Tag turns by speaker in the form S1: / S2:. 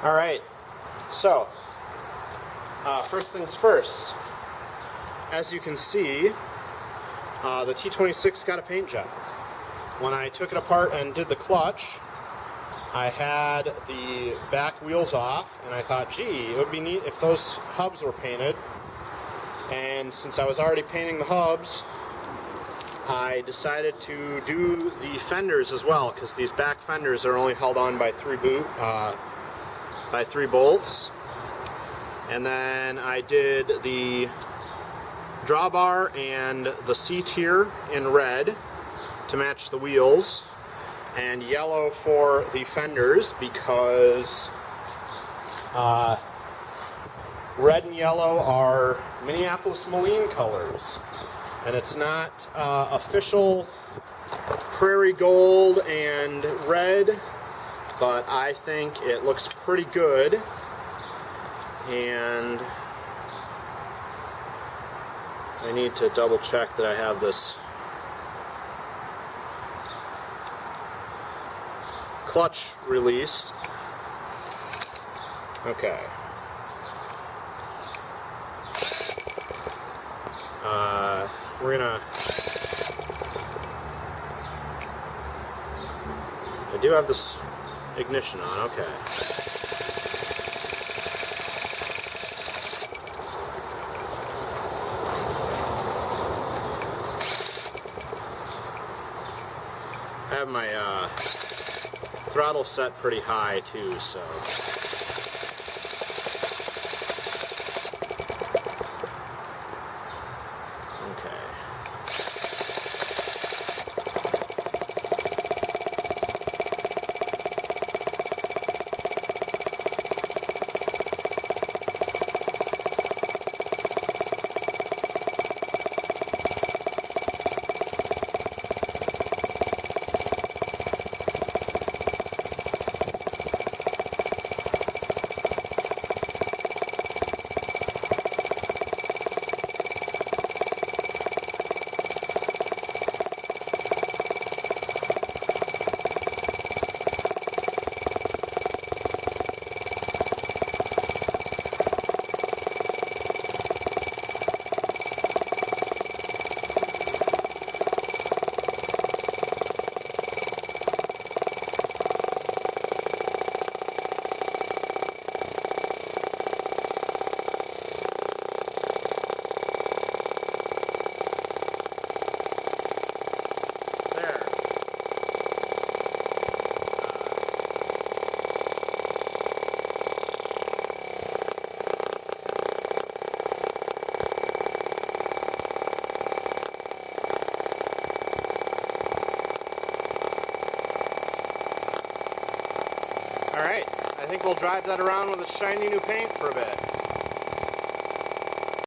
S1: Alright, so first things first, as you can see, the T26 got a paint job. When I took it apart and did the clutch, I had the back wheels off, and I thought, gee, it would be neat if those hubs were painted. And since I was already painting the hubs, I decided to do the fenders as well, because these back fenders are only held on by three bolts. And then I did the drawbar and the seat here in red to match the wheels, and yellow for the fenders because red and yellow are Minneapolis Moline colors, and it's not official prairie gold and red, but I think it looks pretty good. And I need to double check that I have this clutch released. Okay. We're gonna... I do have this ignition on, okay. I have my throttle set pretty high too, so... Okay. Alright, I think we'll drive that around with a shiny new paint for a bit.